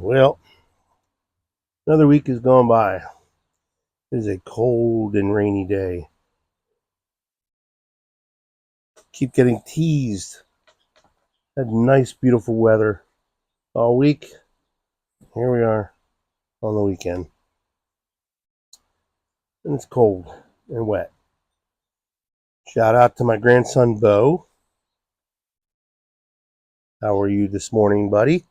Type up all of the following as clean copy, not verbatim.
Well, another week has gone by. It is a cold and rainy day. Keep getting teased. Had nice, beautiful weather all week. Here we are on the weekend. And it's cold and wet. Shout out to my grandson, Bo. How are you this morning, buddy?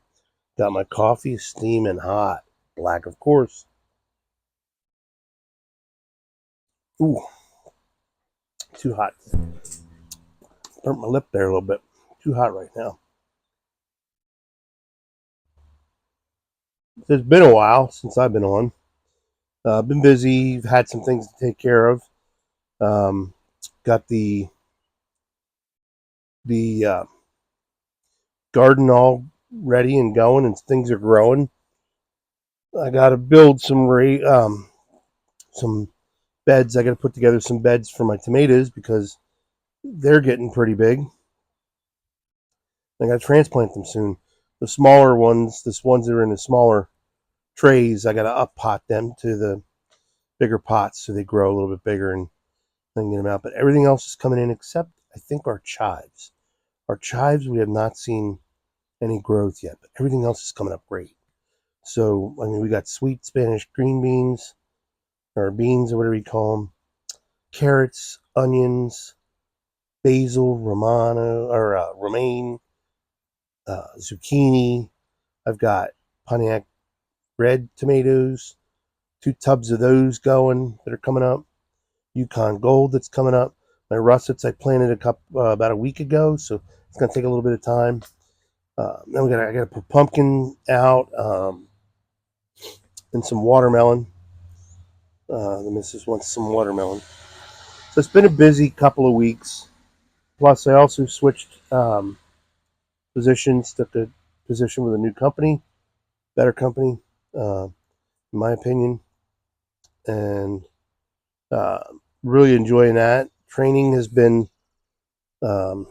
Got my coffee steaming hot. Black, of course. Ooh, too hot. Burnt my lip there a little bit. Too hot right now. It's been a while since I've been on. Been busy. Had some things to take care of. Um, got the garden all ready and going, and things are growing. I got to build some beds. I got to put together some beds for my tomatoes because they're getting pretty big. I got to transplant them soon. The smaller ones, the ones that are in the smaller trays, I got to up pot them to the bigger pots so they grow a little bit bigger and then get them out. But everything else is coming in except I think our chives. Our chives, we have not seen any growth yet, but everything else is coming up great. So, I mean, we got sweet Spanish green beans, or beans, or whatever you call them, carrots, onions, basil, romaine, zucchini. I've got Pontiac red tomatoes, 2 tubs of those going that are coming up. Yukon Gold that's coming up. My russets I planted about a week ago, so it's gonna take a little bit of time. Then I got to put pumpkin out and some watermelon. The missus wants some watermelon. So it's been a busy couple of weeks. Plus, I also switched positions, took a position with a new company, better company, in my opinion, and uh, really enjoying that. Um,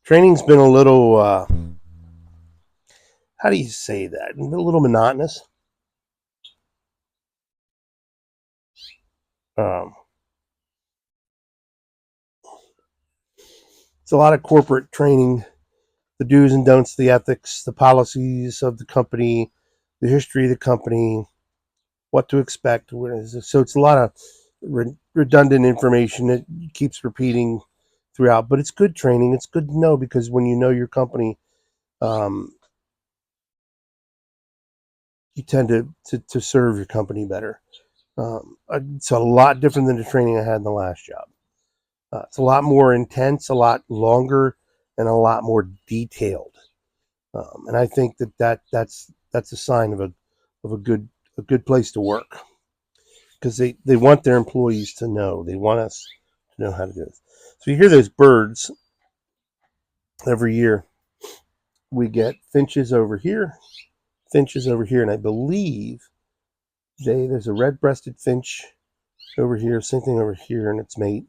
Training's been a little, how do you say that? A little monotonous. Um, it's a lot of corporate training, the do's and don'ts, the ethics, the policies of the company, the history of the company, what to expect. So it's a lot of redundant information that keeps repeating throughout, but it's good training. It's good to know because when you know your company, um, you tend to serve your company better. It's a lot different than the training I had in the last job. It's a lot more intense, a lot longer, and a lot more detailed. And I think that's a sign of a good place to work because they want their employees to know. They want us to know how to do this. So you hear those birds every year. We get finches over here, and I believe there's a red-breasted finch over here, same thing over here, and its mate.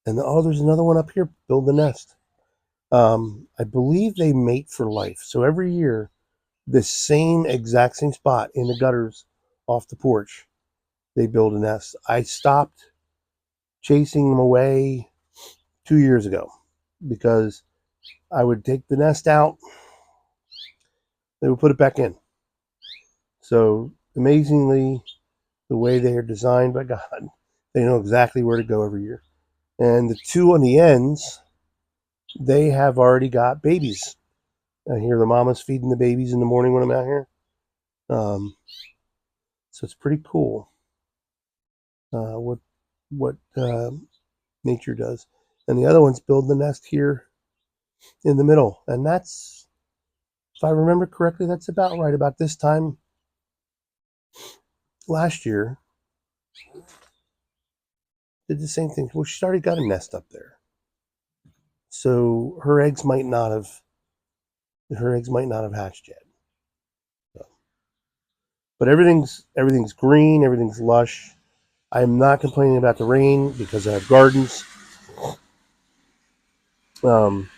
And there's another one up here, build the nest. I believe they mate for life. So every year, this exact same spot in the gutters off the porch, they build a nest. I stopped chasing them away 2 years ago because I would take the nest out, they would put it back in. So amazingly, the way they are designed by God, they know exactly where to go every year. And the two on the ends, they have already got babies. I hear the mamas feeding the babies in the morning when I'm out here. Um, so it's pretty cool what nature does. And the other ones build the nest here in the middle, and that's, if I remember correctly, that's about right. About this time last year, did the same thing. Well, she's already got a nest up there, so her eggs might not have hatched yet. So, but everything's green, everything's lush. I'm not complaining about the rain because I have gardens. Um,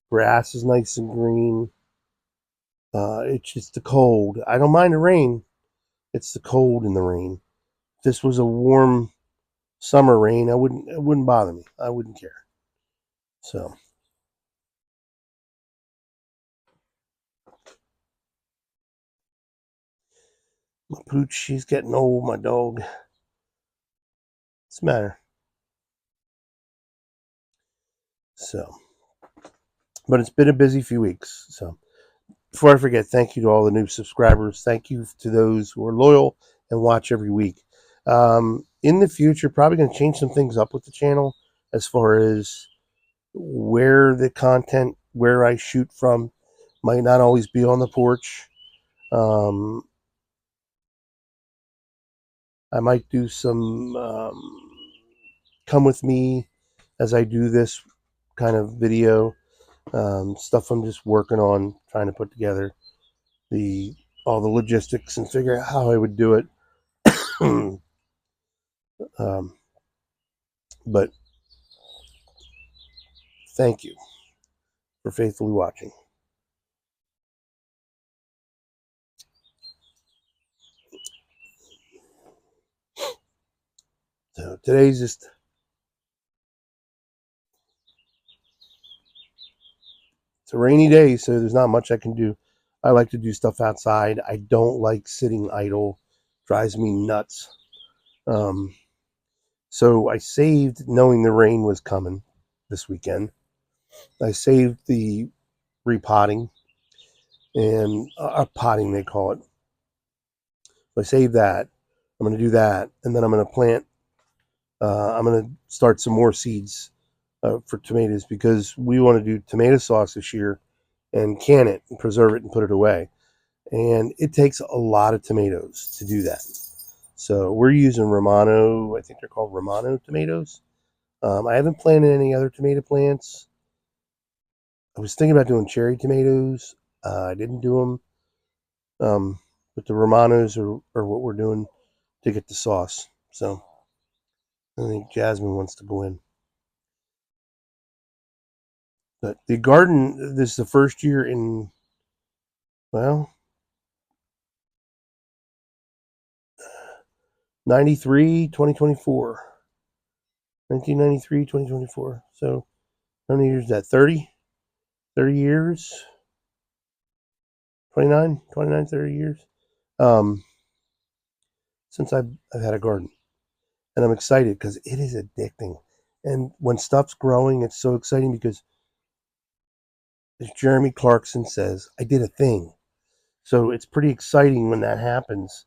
Grass is nice and green. It's just the cold. I don't mind the rain. It's the cold in the rain. If this was a warm summer rain, it wouldn't bother me. I wouldn't care. So my pooch, she's getting old. My dog. What's the matter? So, but it's been a busy few weeks. So before I forget, thank you to all the new subscribers. Thank you to those who are loyal and watch every week. In the future, probably going to change some things up with the channel as far as where the content, where I shoot from, might not always be on the porch. Um, I might do some come with me as I do this kind of video stuff. I'm just working on trying to put together the all the logistics and figure out how I would do it. um, but thank you for faithfully watching. So today's just it's a rainy day, so there's not much I can do. I like to do stuff outside. I don't like sitting idle. Drives me nuts. Um, so I saved, knowing the rain was coming this weekend. I saved the repotting and potting, they call it. So I saved that. I'm going to do that, and then I'm going to plant. I'm going to start some more seeds for tomatoes because we want to do tomato sauce this year and can it and preserve it and put it away. And it takes a lot of tomatoes to do that. So we're using Romano. I think they're called Romano tomatoes. I haven't planted any other tomato plants. I was thinking about doing cherry tomatoes. I didn't do them. But the Romanos are what we're doing to get the sauce. So I think Jasmine wants to go in. But the garden, this is the first year in, well, 93, 2024. 1993, 2024. So how many years is that? 30? 30 years? 29, 30 years? Um, since I've had a garden. And I'm excited because it is addicting. And when stuff's growing, it's so exciting because, as Jeremy Clarkson says, I did a thing. So it's pretty exciting when that happens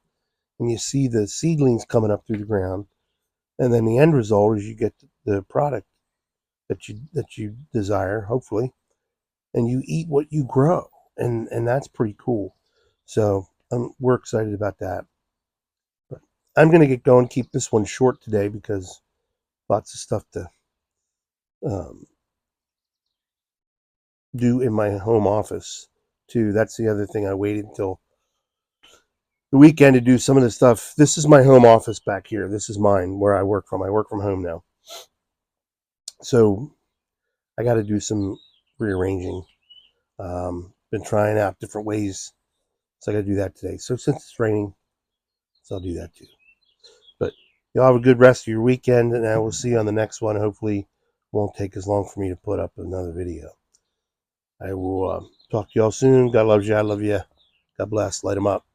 and you see the seedlings coming up through the ground. And then the end result is you get the product that you desire, hopefully, and you eat what you grow. And that's pretty cool. So we're excited about that. But I'm going to get going, keep this one short today because lots of stuff to um, do in my home office too. That's the other thing. I waited until the weekend to do some of the stuff. This is my home office back here. This is mine where I work from. I work from home now. So I got to do some rearranging. Been trying out different ways. So I got to do that today. So since it's raining, so I'll do that too. But y'all have a good rest of your weekend, and I will see you on the next one. Hopefully, it won't take as long for me to put up another video. I will talk to y'all soon. God loves you. I love you. God bless. Light 'em up.